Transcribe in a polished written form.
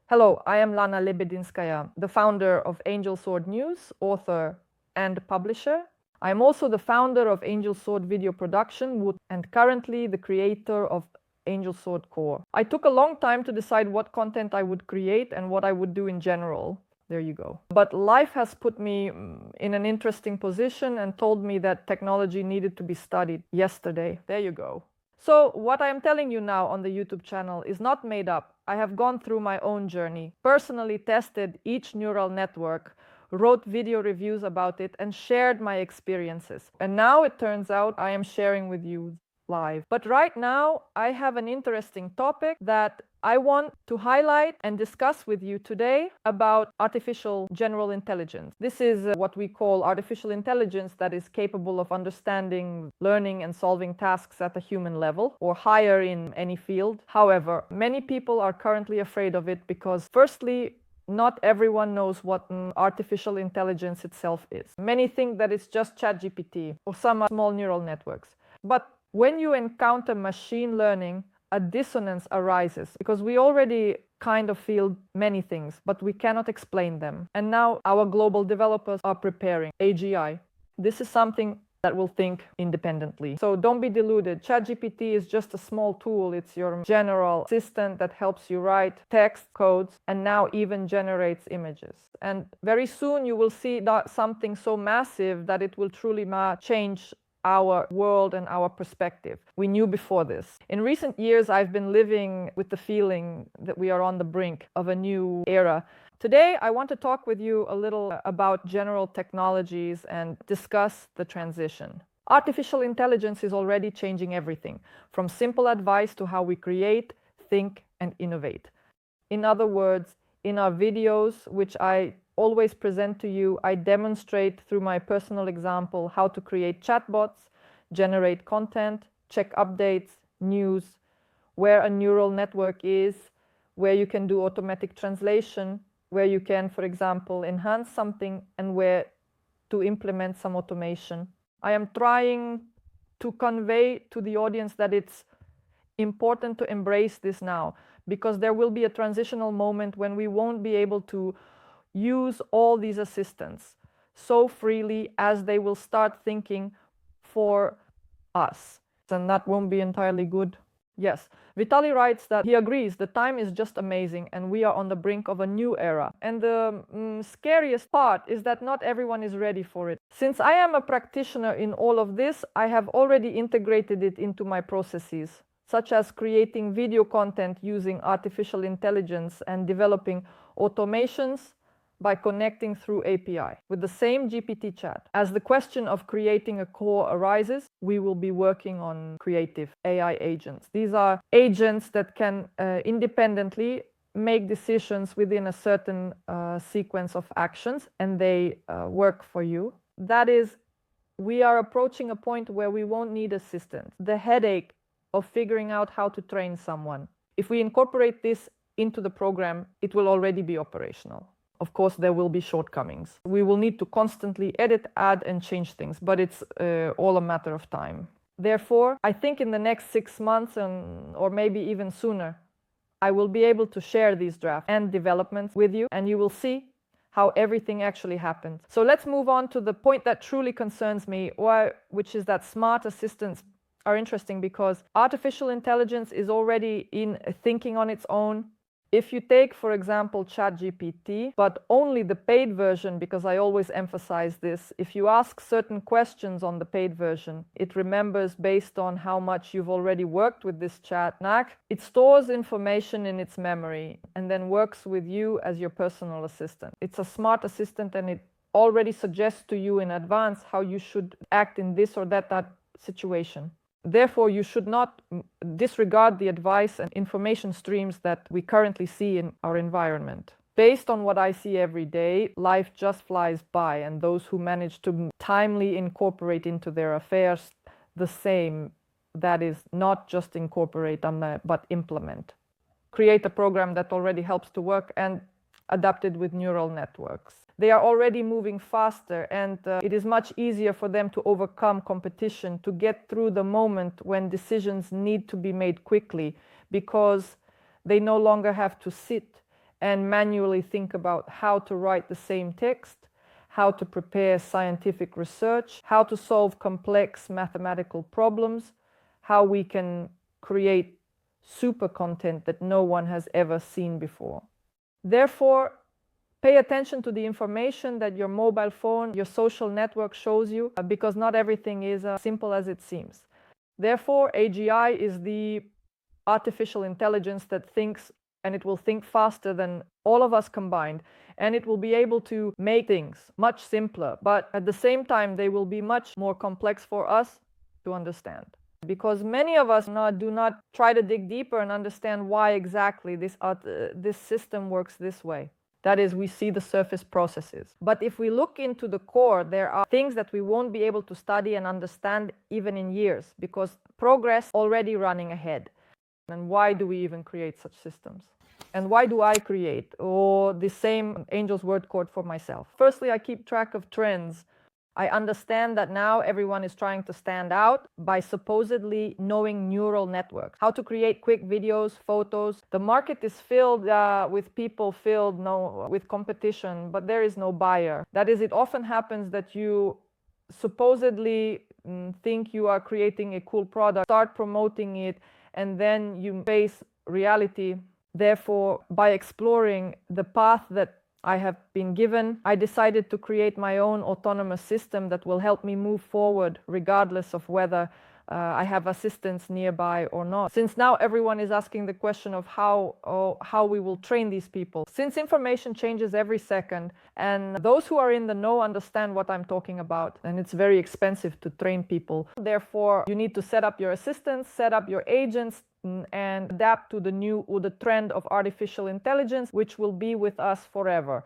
Hello, I am Lana Lebedynska, the founder of Angel Swert News, author and publisher. I am also the founder of Angel Swert Video Production and currently the creator of Angel Swert Core. I took a long time to decide what content I would create and what I would do in general. There you go. But life has put me in an interesting position and told me that technology needed to be studied yesterday. There you go. So what I am telling you now on the YouTube channel is not made up. I have gone through my own journey, personally tested each neural network, wrote video reviews about it, and shared my experiences. And now it turns out I am sharing with you live. But right now I have an interesting topic that I want to highlight and discuss with you today about artificial general intelligence. This is what we call artificial intelligence that is capable of understanding, learning, and solving tasks at a human level or higher in any field. However, many people are currently afraid of it because, firstly, not everyone knows what artificial intelligence itself is. Many think that it's just ChatGPT or some small neural networks. But when you encounter machine learning, a dissonance arises because we already kind of feel many things, but we cannot explain them. And now our global developers are preparing AGI. This is something that will think independently. So don't be deluded. ChatGPT is just a small tool. It's your general assistant that helps you write text, codes, and now even generates images. And very soon you will see that something so massive that it will truly change our world and our perspective. We knew before this. In recent years, I've been living with the feeling that we are on the brink of a new era. Today, I want to talk with you a little about general technologies and discuss the transition. Artificial intelligence is already changing everything, from simple advice to how we create, think, and innovate. In other words, in our videos, which I always present to you, I demonstrate through my personal example how to create chatbots, generate content, check updates, news, where a neural network is, where you can do automatic translation, where you can, for example, enhance something, and where to implement some automation. I am trying to convey to the audience that it's important to embrace this now, because there will be a transitional moment when we won't be able to use all these assistants so freely as they will start thinking for us. And that won't be entirely good. Yes, Vitali writes that he agrees the time is just amazing and we are on the brink of a new era. And the scariest part is that not everyone is ready for it. Since I am a practitioner in all of this, I have already integrated it into my processes, such as creating video content using artificial intelligence and developing automations by connecting through API with the same GPT chat. As the question of creating a core arises, we will be working on creative AI agents. These are agents that can independently make decisions within a certain sequence of actions, and they work for you. That is, we are approaching a point where we won't need assistance. The headache of figuring out how to train someone. If we incorporate this into the program, it will already be operational. Of course, there will be shortcomings. We will need to constantly edit, add, and change things, but it's all a matter of time. Therefore, I think in the next 6 months or maybe even sooner, I will be able to share these drafts and developments with you, and you will see how everything actually happened. So let's move on to the point that truly concerns me, which is that smart assistants are interesting because artificial intelligence is already in thinking on its own. If you take, for example, ChatGPT, but only the paid version, because I always emphasize this, if you ask certain questions on the paid version, it remembers based on how much you've already worked with this chat. It stores information in its memory and then works with you as your personal assistant. It's a smart assistant and it already suggests to you in advance how you should act in this or that situation. Therefore, you should not disregard the advice and information streams that we currently see in our environment. Based on what I see every day, life just flies by, and those who manage to timely incorporate into their affairs the same, that is, not just incorporate but implement. Create a program that already helps to work and adapted with neural networks. They are already moving faster, and it is much easier for them to overcome competition, to get through the moment when decisions need to be made quickly, because they no longer have to sit and manually think about how to write the same text, how to prepare scientific research, how to solve complex mathematical problems, how we can create super content that no one has ever seen before. Therefore, pay attention to the information that your mobile phone, your social network shows you, because not everything is as simple as it seems. Therefore, AGI is the artificial intelligence that thinks, and it will think faster than all of us combined, and it will be able to make things much simpler, but at the same time they will be much more complex for us to understand. Because many of us do not try to dig deeper and understand why exactly this system works this way. That is, we see the surface processes. But if we look into the core, there are things that we won't be able to study and understand even in years, because progress already running ahead. And why do we even create such systems? And why do I create, or the same Angel Swert Core for myself? Firstly, I keep track of trends. I understand that now everyone is trying to stand out by supposedly knowing neural networks, how to create quick videos, photos. The market is filled with people with competition, but there is no buyer. That is, it often happens that you supposedly think you are creating a cool product, start promoting it, and then you face reality. Therefore, by exploring the path that I have been given, I decided to create my own autonomous system that will help me move forward regardless of whether I have assistance nearby or not. Since now everyone is asking the question of how we will train these people. Since information changes every second, and those who are in the know understand what I'm talking about, and it's very expensive to train people. Therefore, you need to set up your assistants, set up your agents, and adapt to the trend of artificial intelligence, which will be with us forever.